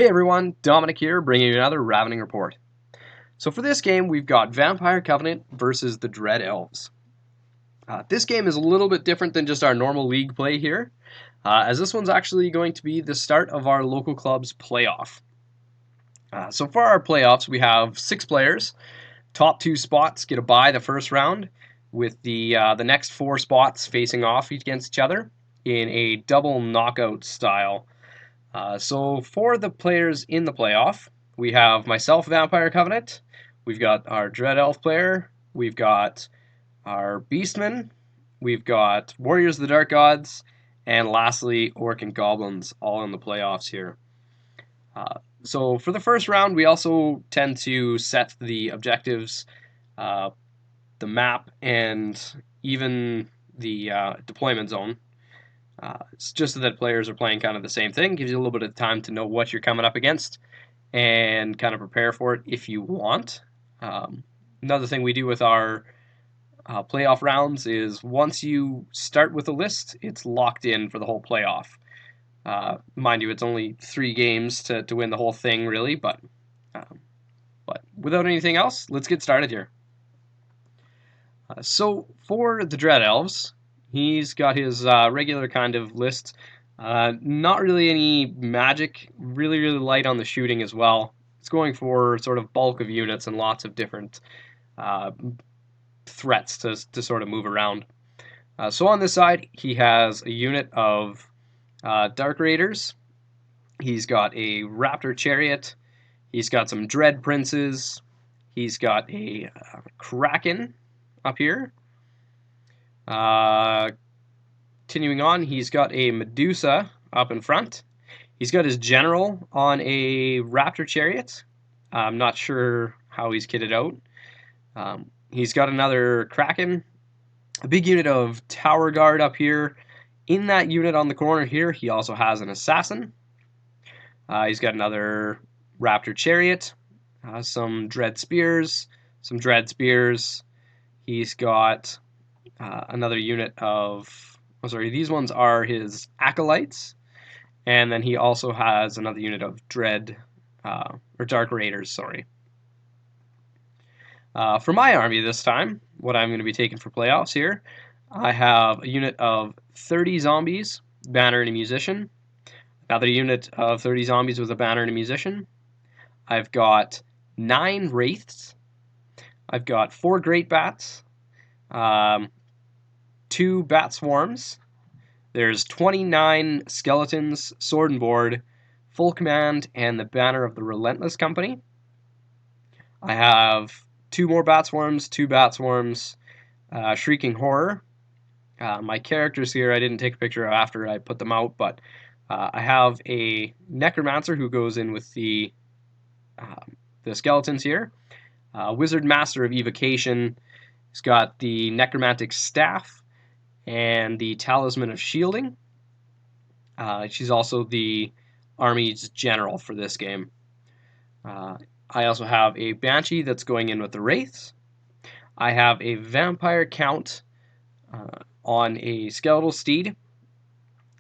Hey everyone, Dominic here, bringing you another Ravening report. So for this game, we've got Vampire Covenant versus the Dread Elves. This game is a little bit different than just our normal league play here, as this one's actually going to be the start of our local club's playoff. So for our playoffs, we have 6 players. Top 2 spots get a bye the first round, with the next 4 spots facing off against each other in a double knockout style. So for the players in the playoff, we have myself, Vampire Covenant. We've got our Dread Elf player. We've got our Beastmen. We've got Warriors of the Dark Gods. And lastly, Orc and Goblins, all in the playoffs here. So for the first round, we also tend to set the objectives, the map, and even the deployment zone. It's just so that players are playing kind of the same thing. Gives you a little bit of time to know what you're coming up against and kind of prepare for it if you want. Another thing we do with our playoff rounds is once you start with a list, it's locked in for the whole playoff. Mind you, it's only 3 games to win the whole thing, really, but without anything else, let's get started here. So for the Dread Elves, he's got his regular kind of list. Not really any magic, really light on the shooting as well. It's going for sort of bulk of units and lots of different threats to sort of move around. So on this side, he has a unit of Dark Raiders. He's got a Raptor Chariot. He's got some Dread Princes. He's got a Kraken up here. Continuing on, he's got a Medusa up in front. He's got his General on a Raptor Chariot. I'm not sure how he's kitted out. He's got another Kraken. A big unit of Tower Guard up here. In that unit on the corner here, he also has an Assassin. He's got another Raptor Chariot. Some Dread Spears. He's got another unit of... these ones are his Acolytes. And then he also has another unit of Dark Raiders, sorry. For my army this time, what I'm going to be taking for playoffs here, I have a unit of 30 zombies, banner and a musician. Another unit of 30 zombies with a banner and a musician. I've got 9 wraiths. I've got 4 great bats. 2 bat swarms. There's 29 skeletons, sword and board, full command, and the banner of the Relentless Company. I have 2 more bat swarms, 2 bat swarms, Shrieking Horror. My characters here I didn't take a picture of after I put them out, but I have a Necromancer who goes in with the skeletons here. Wizard Master of Evocation. He's got the Necromantic Staff and the Talisman of Shielding. She's also the Army's General for this game. I also have a Banshee that's going in with the Wraiths. I have a Vampire Count on a Skeletal Steed.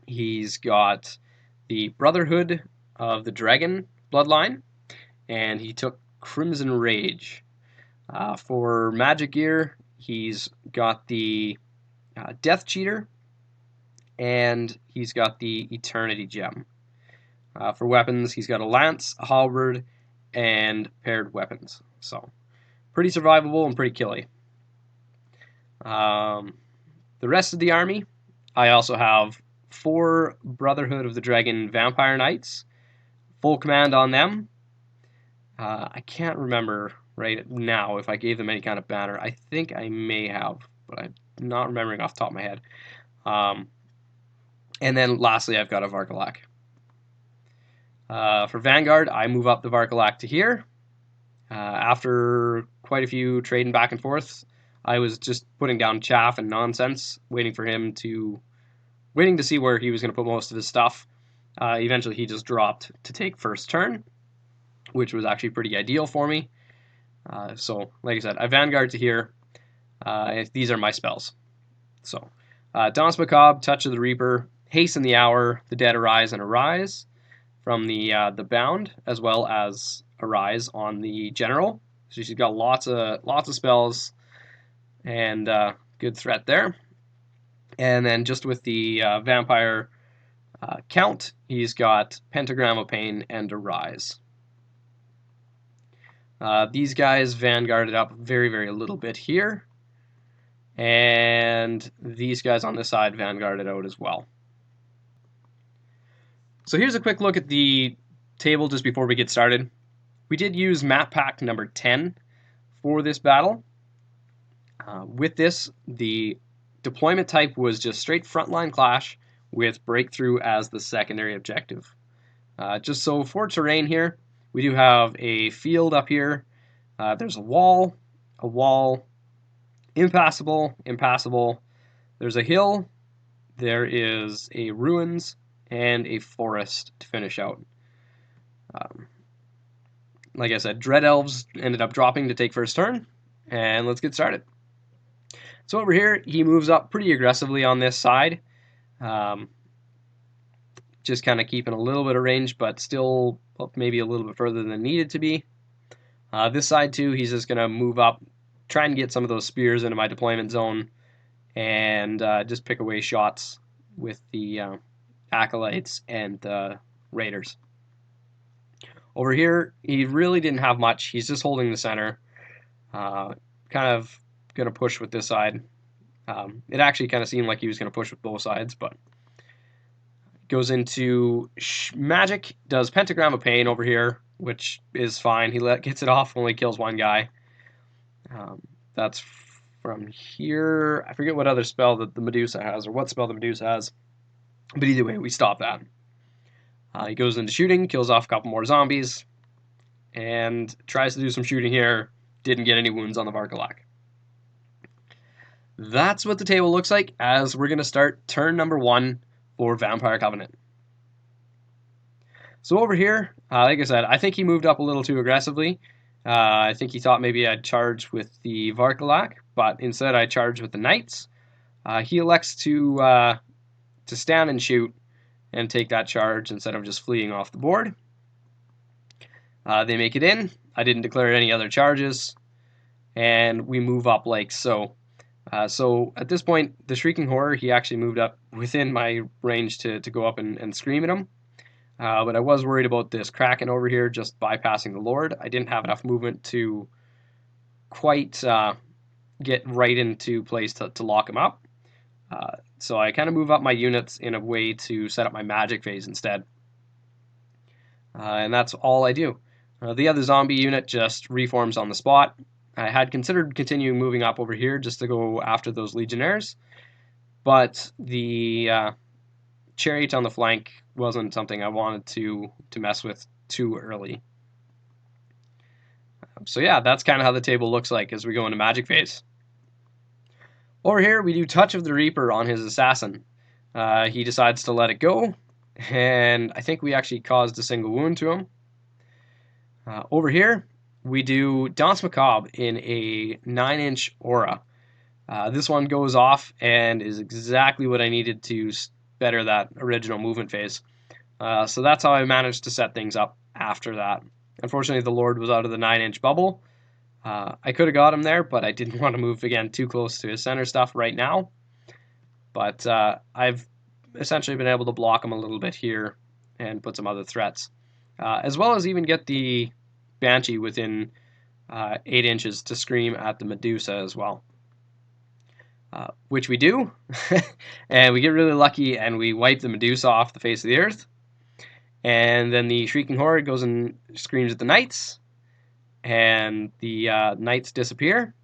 He's got the Brotherhood of the Dragon bloodline, and he took Crimson Rage. For magic gear, he's got the Death Cheater, and he's got the Eternity Gem. For weapons, he's got a Lance, a Halberd, and paired weapons. So, pretty survivable and pretty killy. The rest of the army, I also have 4 Brotherhood of the Dragon Vampire Knights. Full command on them. I can't remember right now if I gave them any kind of banner. I think I may have, but I'm not remembering off the top of my head. And then lastly, I've got a Varkalak. For Vanguard, I move up the Varkalak to here. After quite a few trading back and forth, I was just putting down chaff and nonsense, waiting to see where he was going to put most of his stuff. Eventually, he just dropped to take first turn, which was actually pretty ideal for me. So, like I said, I Vanguard to here. These are my spells. So, Danse Macabre, Touch of the Reaper, Hasten the Hour, The Dead Arise and Arise. from the bound, as well as a rise on the general. So she's got lots of spells and good threat there. And then just with the vampire count, he's got Pentagram of Pain and a rise. These guys vanguarded up very, very little bit here. And these guys on this side vanguarded out as well. So here's a quick look at the table just before we get started. We did use map pack number 10 for this battle. With this, the deployment type was just straight frontline clash with breakthrough as the secondary objective. Just so for terrain here, we do have a field up here. There's a wall, impassable, impassable. There's a hill, there is a ruins, and a forest to finish out. Like I said, Dread Elves ended up dropping to take first turn, and let's get started. So over here, he moves up pretty aggressively on this side. Just kind of keeping a little bit of range, but still maybe a little bit further than needed to be. This side too, he's just going to move up, try and get some of those spears into my deployment zone, and just pick away shots with the acolytes and the raiders. Over here, he really didn't have much. He's just holding the center. Kind of going to push with this side. It actually kind of seemed like he was going to push with both sides, but goes into magic, does Pentagram of Pain over here, which is fine. He gets it off, only kills one guy. That's from here. I forget what other spell that the Medusa has, or what spell the Medusa has. But either way, we stop that. He goes into shooting, kills off a couple more zombies, and tries to do some shooting here. Didn't get any wounds on the Varkalak. That's what the table looks like as we're going to start turn number 1 for Vampire Covenant. So over here, like I said, I think he moved up a little too aggressively. I think he thought maybe I'd charge with the Varkalak, but instead I charged with the Knights. He elects to stand and shoot and take that charge instead of just fleeing off the board. They make it in. I didn't declare any other charges, and we move up like so. So at this point, the Shrieking Horror, he actually moved up within my range to go up and scream at him. But I was worried about this Kraken over here just bypassing the Lord. I didn't have enough movement to quite get right into place to lock him up. So I kind of move up my units in a way to set up my magic phase instead. And that's all I do. The other zombie unit just reforms on the spot. I had considered continuing moving up over here just to go after those legionnaires, but the chariot on the flank wasn't something I wanted to mess with too early. So yeah, that's kind of how the table looks like as we go into magic phase. Over here, we do Touch of the Reaper on his assassin. He decides to let it go, and I think we actually caused a single wound to him. Over here, we do Danse Macabre in a 9-inch aura. This one goes off and is exactly what I needed to better that original movement phase. So that's how I managed to set things up after that. Unfortunately, the Lord was out of the 9-inch bubble. I could have got him there, but I didn't want to move again too close to his center stuff right now. But I've essentially been able to block him a little bit here and put some other threats. As well as even get the Banshee within 8 inches to scream at the Medusa as well. Which we do. And we get really lucky and we wipe the Medusa off the face of the earth. And then the Shrieking Horror goes and screams at the Knights. And the Knights disappear.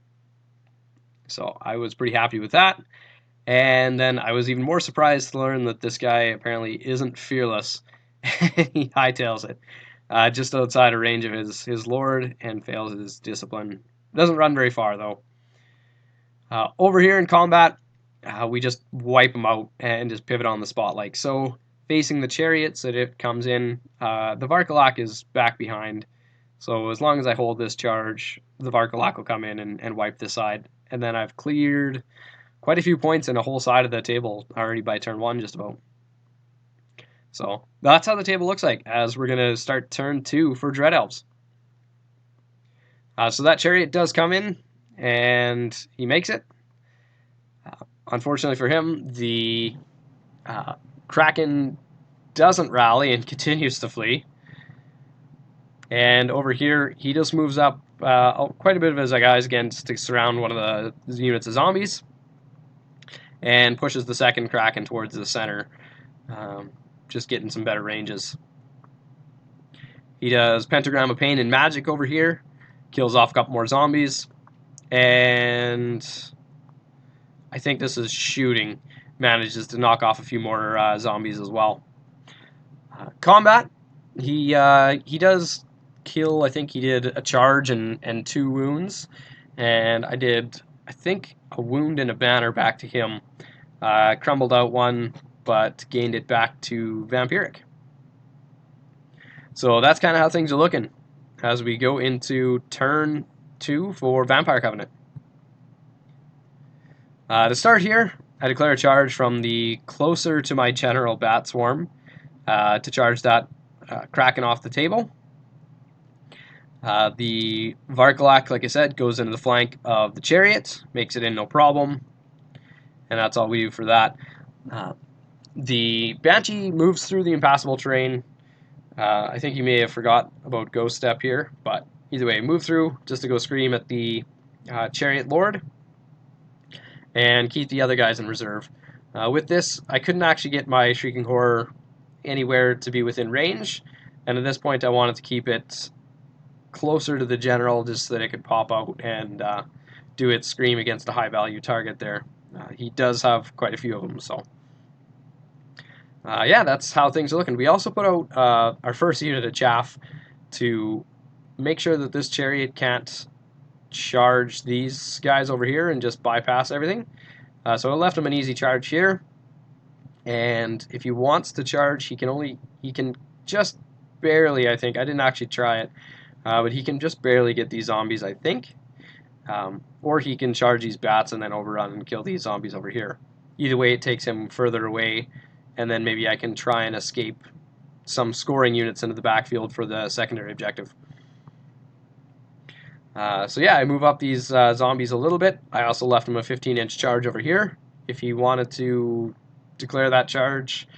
So I was pretty happy with that. And then I was even more surprised to learn that this guy apparently isn't fearless. He hightails it just outside of range of his Lord and fails his discipline. Doesn't run very far though. Over here in combat, we just wipe him out and just pivot on the spot like so. Facing the chariots that it comes in, the Varkalak is back behind. So as long as I hold this charge, the Varkalak will come in and wipe this side. And then I've cleared quite a few points in a whole side of the table already by turn 1 just about. So that's how the table looks like as we're going to start turn 2 for Dread Elves. So that chariot does come in, and he makes it. Unfortunately for him, the Kraken doesn't rally and continues to flee. And over here, he just moves up quite a bit of his guys again to surround one of the units of zombies, and pushes the second Kraken towards the center, just getting some better ranges. He does Pentagram of Pain and Magic over here, kills off a couple more zombies, and I think this is shooting, manages to knock off a few more zombies as well. Combat, he does kill, I think he did a charge and 2 wounds, and I did, I think, a wound and a banner back to him. Crumbled out one, but gained it back to Vampiric. So that's kind of how things are looking as we go into turn 2 for Vampire Covenant. To start here, I declare a charge from the closer to my general bat swarm to charge that Kraken off the table. The Varkalak, like I said, goes into the flank of the chariot, makes it in no problem, and that's all we do for that. The Banshee moves through the impassable terrain. I think you may have forgot about Ghost Step here, but either way, move through just to go scream at the Chariot Lord and keep the other guys in reserve. With this, I couldn't actually get my Shrieking Horror anywhere to be within range, and at this point I wanted to keep it closer to the general just so that it could pop out and do its scream against a high value target there. He does have quite a few of them, so yeah, that's how things are looking. We also put out our first unit of chaff to make sure that this chariot can't charge these guys over here and just bypass everything. So I left him an easy charge here, and if he wants to charge, he can just barely, I think, I didn't actually try it, but he can just barely get these zombies, I think, or he can charge these bats and then overrun and kill these zombies over here. Either way, it takes him further away, and then maybe I can try and escape some scoring units into the backfield for the secondary objective. So yeah, I move up these zombies a little bit. I also left him a 15-inch charge over here. If he wanted to declare that charge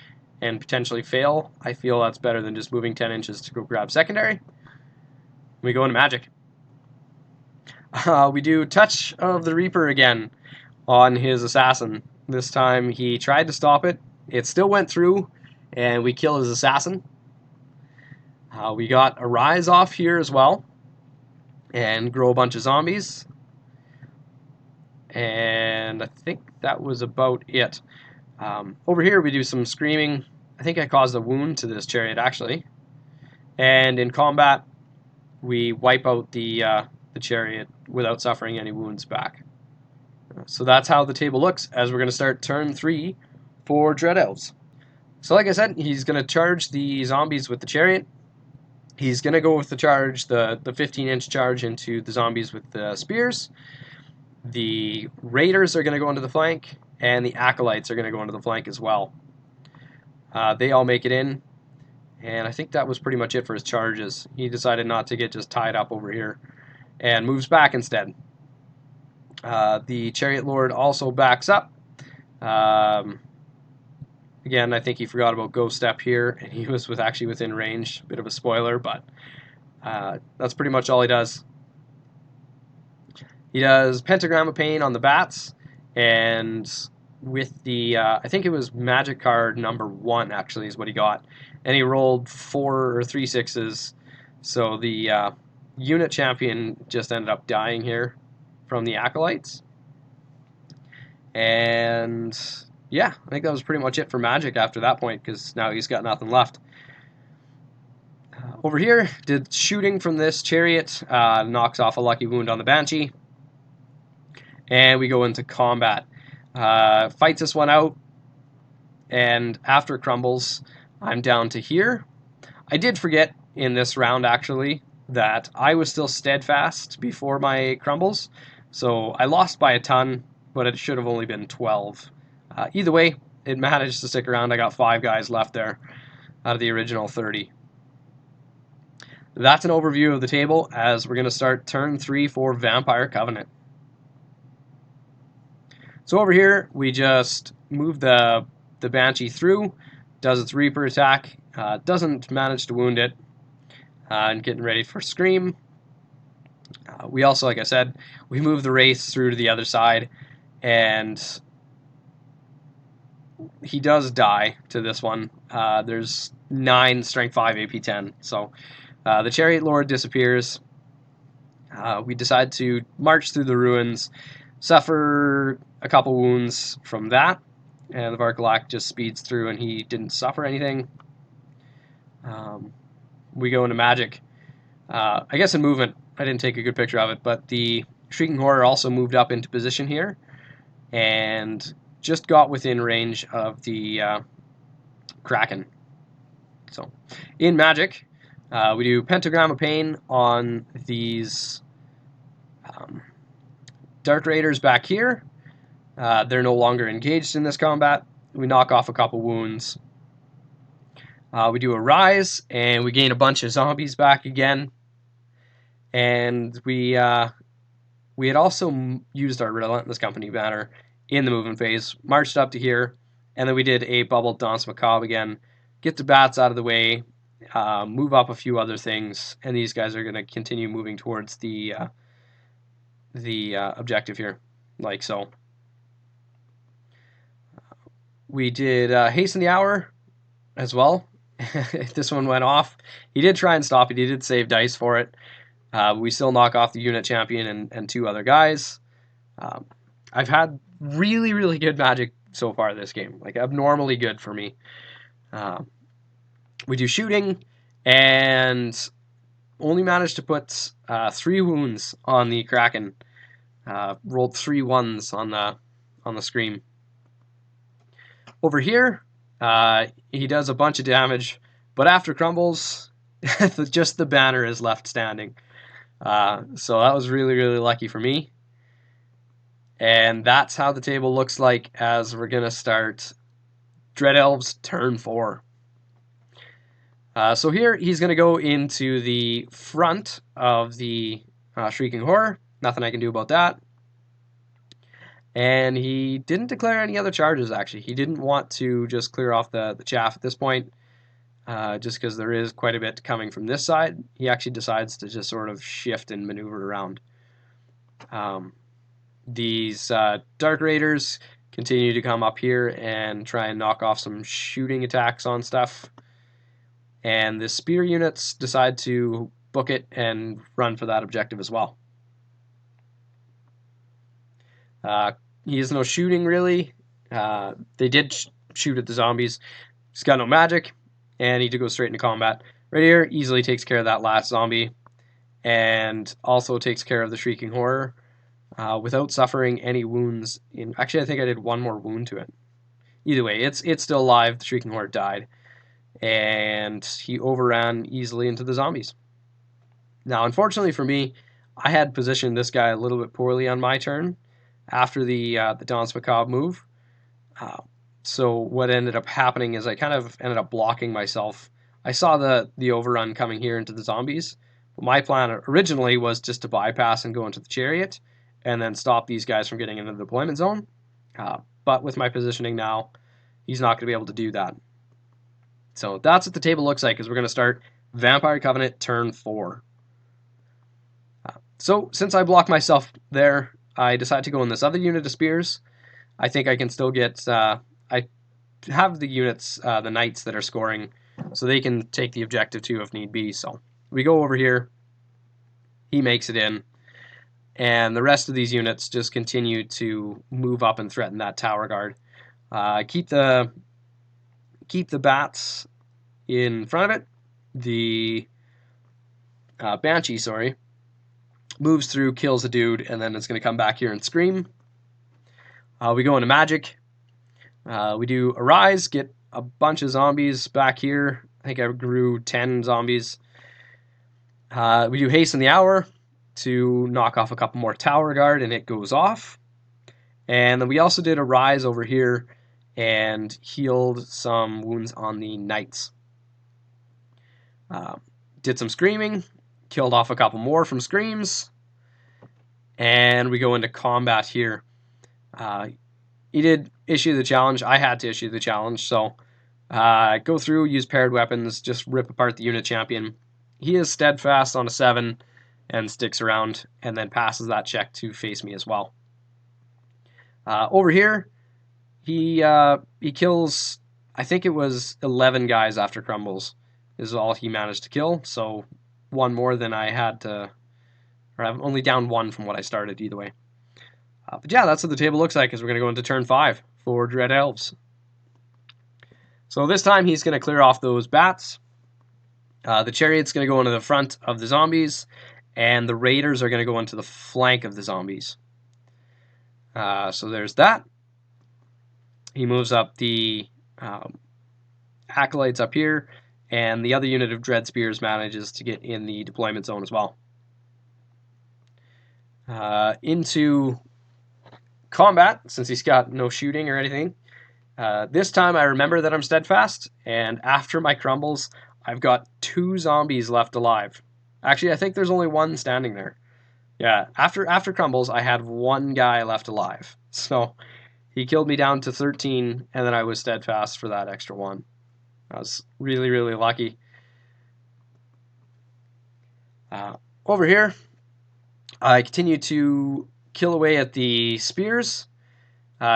and potentially fail, I feel that's better than just moving 10 inches to go grab secondary. We go into magic. We do Touch of the Reaper again on his assassin. This time he tried to stop it. It still went through, and we kill his assassin. We got a Rise off here as well, and grow a bunch of zombies. And I think that was about it. Over here we do some screaming. I think I caused a wound to this chariot, actually. And in combat, we wipe out the chariot without suffering any wounds back. So that's how the table looks as we're going to start turn 3 for Dread Elves. So like I said, he's going to charge the zombies with the chariot. He's going to go with the charge, the 15-inch charge into the zombies with the spears. The raiders are going to go into the flank, and the acolytes are going to go into the flank as well. They all make it in, and I think that was pretty much it for his charges. He decided not to get just tied up over here and moves back instead. The Chariot Lord also backs up. Again, I think he forgot about Ghost Step here, and he was actually within range. Bit of a spoiler, but that's pretty much all he does. He does Pentagram of Pain on the bats, and with the, I think it was magic card number 1, actually, is what he got. And he rolled 4 or 3 6s, so the unit champion just ended up dying here from the acolytes. And yeah, I think that was pretty much it for magic after that point, because now he's got nothing left. Over here, did shooting from this chariot, knocks off a lucky wound on the Banshee. And we go into combat. Fights this one out, and after it crumbles, I'm down to here. I did forget in this round, actually, that I was still steadfast before my crumbles, so I lost by a ton, but it should have only been 12. Either way, it managed to stick around. I got 5 guys left there. out of the original 30. That's an overview of the table as we're going to start turn 3 for Vampire Covenant. So over here, we just move the Banshee through, does its Reaper attack, doesn't manage to wound it, and getting ready for Scream. We also, like I said, we move the Wraith through to the other side, and he does die to this one. There's 9 Strength 5 AP 10, so the Chariot Lord disappears. We decide to march through the ruins, suffer a couple wounds from that, and the Varkalak just speeds through and he didn't suffer anything. We go into magic. I guess in movement, I didn't take a good picture of it, but the Shrieking Horror also moved up into position here and just got within range of the Kraken. So in magic, we do Pentagram of Pain on these Dark Raiders back here. They're no longer engaged in this combat. We knock off a couple wounds. We do a Rise, and we gain a bunch of zombies back again. And we had also used our Relentless Company banner in the movement phase, marched up to here, and then we did a Bubble Danse Macabre again, get the bats out of the way, move up a few other things, and these guys are going to continue moving towards the objective here, like so. We did Hasten the Hour as well. This one went off. He did try and stop it. He did save dice for it. We still knock off the unit champion and 2 other guys. I've had really, really good magic so far this game. Like, abnormally good for me. We do shooting, and only managed to put 3 wounds on the Kraken. Rolled 3 ones on the Scream. Over here, he does a bunch of damage, but after crumbles, just the banner is left standing. So that was really, really lucky for me. And that's how the table looks like as we're going to start Dread Elves turn 4. So here he's going to go into the front of the Shrieking Horror. Nothing I can do about that. And he didn't declare any other charges, actually. He didn't want to just clear off the chaff at this point, just because there is quite a bit coming from this side. He actually decides to just sort of shift and maneuver around. These Dark Raiders continue to come up here and try and knock off some shooting attacks on stuff. And the Spear units decide to book it and run for that objective as well. He has no shooting, really. They did shoot at the zombies. He's got no magic, and he did go straight into combat. Right here, easily takes care of that last zombie, and also takes care of the Shrieking Horror without suffering any wounds. Actually, I think I did 1 more wound to it. Either way, it's still alive. The Shrieking Horror died, and he overran easily into the zombies. Now, unfortunately for me, I had positioned this guy a little bit poorly on my turn after the Danse Macabre move. So what ended up happening is I kind of ended up blocking myself. I saw the overrun coming here into the zombies. But my plan originally was just to bypass and go into the chariot and then stop these guys from getting into the deployment zone. But with my positioning now, he's not going to be able to do that. So that's what the table looks like as we're going to start Vampire Covenant turn 4. So since I blocked myself there, I decided to go in this other unit of spears. I think I can still get... I have the units, the knights that are scoring, so they can take the objective too if need be. So we go over here. He makes it in. And the rest of these units just continue to move up and threaten that tower guard. Keep the bats in front of it. The Banshee, moves through, kills a dude, and then it's going to come back here and scream. We go into magic. We do a Rise, get a bunch of zombies back here. I think I grew 10 zombies. We do Hasten the Hour to knock off a couple more tower guard, and it goes off. And then we also did a Rise over here and healed some wounds on the knights. Did some screaming, killed off a couple more from screams, and we go into combat here. He did issue the challenge. I had to issue the challenge, so go through, use paired weapons, just rip apart the unit champion. He is steadfast on a 7 and sticks around, and then passes that check to face me as well. Over here, he kills, I think it was 11 guys after crumbles is all he managed to kill, so one more than I had to, or I'm only down 1 from what I started either way. But yeah, that's what the table looks like as we're going to go into turn 5 for Dread Elves. So this time he's going to clear off those bats. The chariot's going to go into the front of the zombies, and the raiders are going to go into the flank of the zombies. So there's that. He moves up the acolytes up here, and the other unit of dread spears manages to get in the deployment zone as well. Into combat, since he's got no shooting or anything. This time I remember that I'm steadfast, and after my crumbles, I've got 2 zombies left alive. Actually, I think there's only 1 standing there. Yeah, after crumbles, I had 1 guy left alive. So he killed me down to 13, and then I was steadfast for that extra 1. I was really, really lucky. Over here, I continue to kill away at the spears.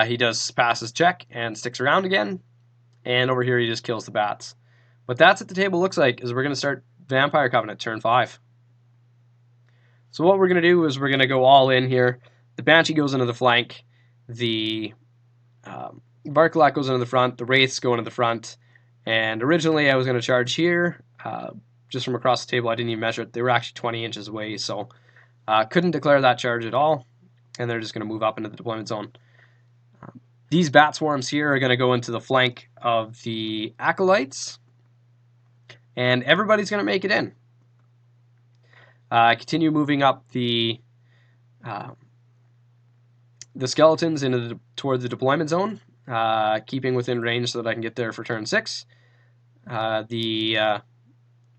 He does pass his check and sticks around again. And over here, he just kills the bats. What that's what the table looks like is we're going to start Vampire Covenant turn 5. So what we're going to do is we're going to go all in here. The Banshee goes into the flank. The Varkalak goes into the front. The Wraiths go into the front. And originally I was going to charge here. Just from across the table, I didn't even measure it. They were actually 20 inches away, so couldn't declare that charge at all. And they're just going to move up into the deployment zone. These bat swarms here are going to go into the flank of the acolytes. And everybody's going to make it in. Continue moving up the skeletons toward the deployment zone, keeping within range so that I can get there for turn 6. The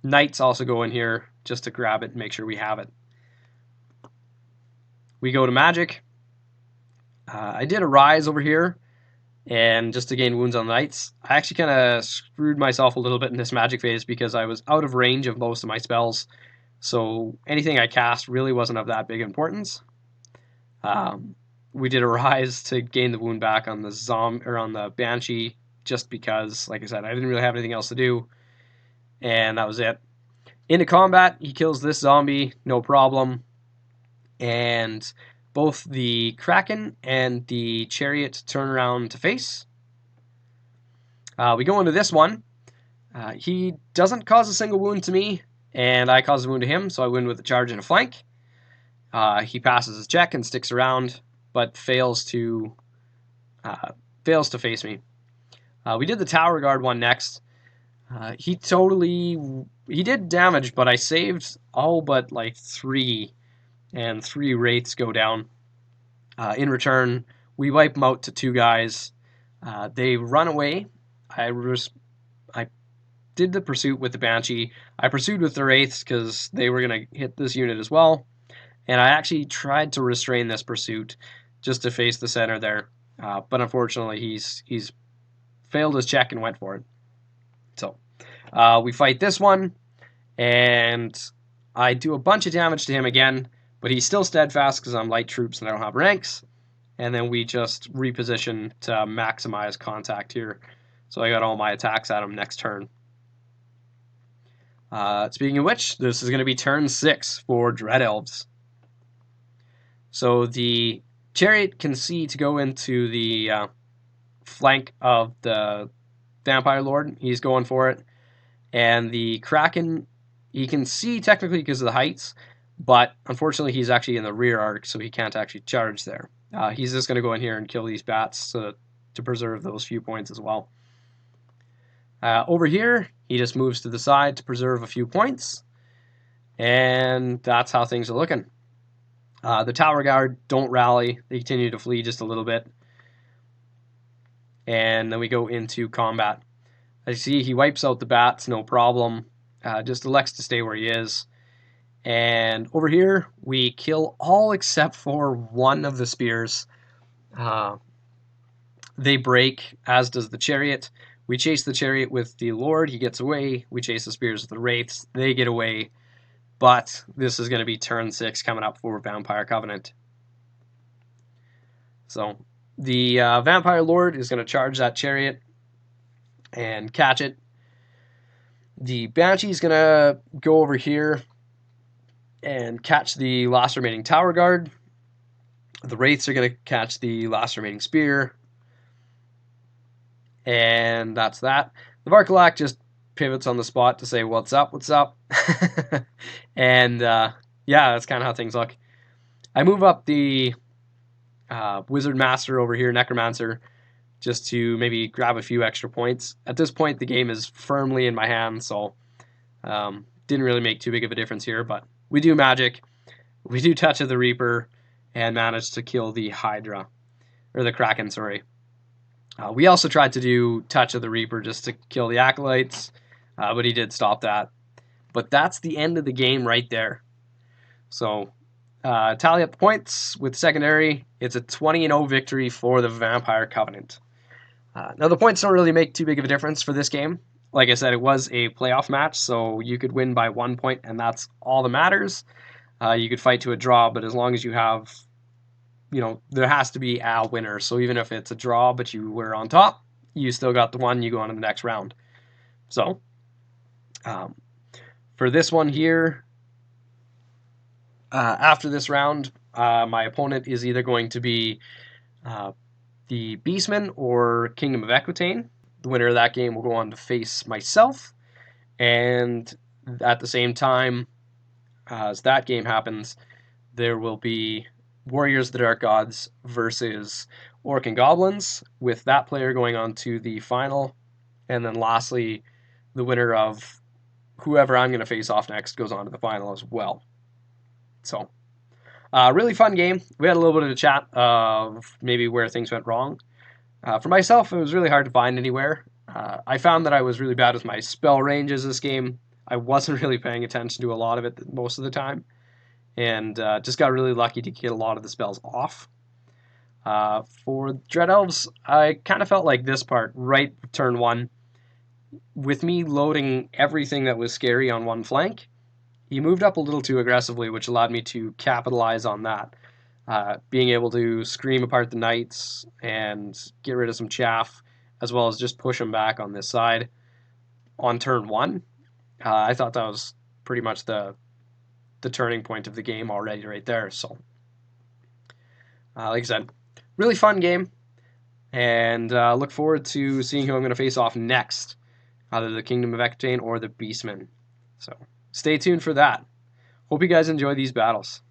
knights also go in here just to grab it and make sure we have it. We go to magic. I did a rise over here, and just to gain wounds on the knights. I actually kind of screwed myself a little bit in this magic phase because I was out of range of most of my spells. So anything I cast really wasn't of that big importance. We did a rise to gain the wound back on the Banshee, just because, like I said, I didn't really have anything else to do, and that was it. Into combat, he kills this zombie, no problem, and both the Kraken and the Chariot turn around to face. We go into this one. He doesn't cause a single wound to me, and I cause a wound to him, so I win with a charge and a flank. He passes his check and sticks around, but fails to face me. We did the Tower Guard one next. He did damage, but I saved all but like 3, and 3 Wraiths go down. In return, we wipe them out to 2 guys. They run away. I did the pursuit with the Banshee. I pursued with the Wraiths because they were going to hit this unit as well. And I actually tried to restrain this pursuit just to face the center there. But unfortunately, he's failed his check and went for it. So we fight this one, and I do a bunch of damage to him again, but he's still steadfast because I'm light troops and I don't have ranks. And then we just reposition to maximize contact here. So I got all my attacks at him next turn. Speaking of which, this is going to be turn 6 for Dread Elves. So the Chariot can see to go into the flank of the Vampire Lord. He's going for it. And the Kraken, he can see technically because of the heights, but unfortunately he's actually in the rear arc, so he can't actually charge there. He's just going to go in here and kill these bats to preserve those few points as well. Over here, he just moves to the side to preserve a few points. And that's how things are looking. The Tower Guard don't rally. They continue to flee just a little bit. And then we go into combat. As you see, he wipes out the bats, no problem. just elects to stay where he is. And over here, we kill all except for one of the spears. They break, as does the chariot. We chase the chariot with the Lord. He gets away. We chase the spears with the wraiths. They get away. But this is going to be turn 6 coming up for Vampire Covenant. So the Vampire Lord is going to charge that chariot and catch it. The Banshee is going to go over here and catch the last remaining Tower Guard. The Wraiths are going to catch the last remaining spear. And that's that. The Varkalak just pivots on the spot to say, what's up, what's up? And yeah, that's kind of how things look. I move up the Wizard Master over here, Necromancer, just to maybe grab a few extra points. At this point, the game is firmly in my hands, so didn't really make too big of a difference here, but we do magic. We do Touch of the Reaper and manage to kill the Hydra, or the Kraken, sorry. We also tried to do Touch of the Reaper just to kill the Acolytes, but he did stop that. But that's the end of the game right there. So, tally up the points with secondary. It's a 20-0 victory for the Vampire Covenant. Now, the points don't really make too big of a difference for this game. Like I said, it was a playoff match, so you could win by 1 point, and that's all that matters. You could fight to a draw, but as long as you have, there has to be a winner. So even if it's a draw, but you were on top, you still got the one, you go on to the next round. So, for this one here, after this round, my opponent is either going to be the Beastman or Kingdom of Equitaine. The winner of that game will go on to face myself. And at the same time as that game happens, there will be Warriors of the Dark Gods versus Orc and Goblins, with that player going on to the final. And then lastly, the winner of whoever I'm going to face off next goes on to the final as well. So, really fun game. We had a little bit of a chat of maybe where things went wrong. For myself, it was really hard to find anywhere. I found that I was really bad with my spell ranges this game. I wasn't really paying attention to a lot of it most of the time. And just got really lucky to get a lot of the spells off. For Dread Elves, I kind of felt like this part, right turn 1, with me loading everything that was scary on one flank, he moved up a little too aggressively, which allowed me to capitalize on that. Being able to scream apart the knights and get rid of some chaff, as well as just push them back on this side on turn 1. I thought that was pretty much the turning point of the game already right there. So, like I said, really fun game, and look forward to seeing who I'm going to face off next, either the Kingdom of Equitaine or the Beastman. So, stay tuned for that. Hope you guys enjoy these battles.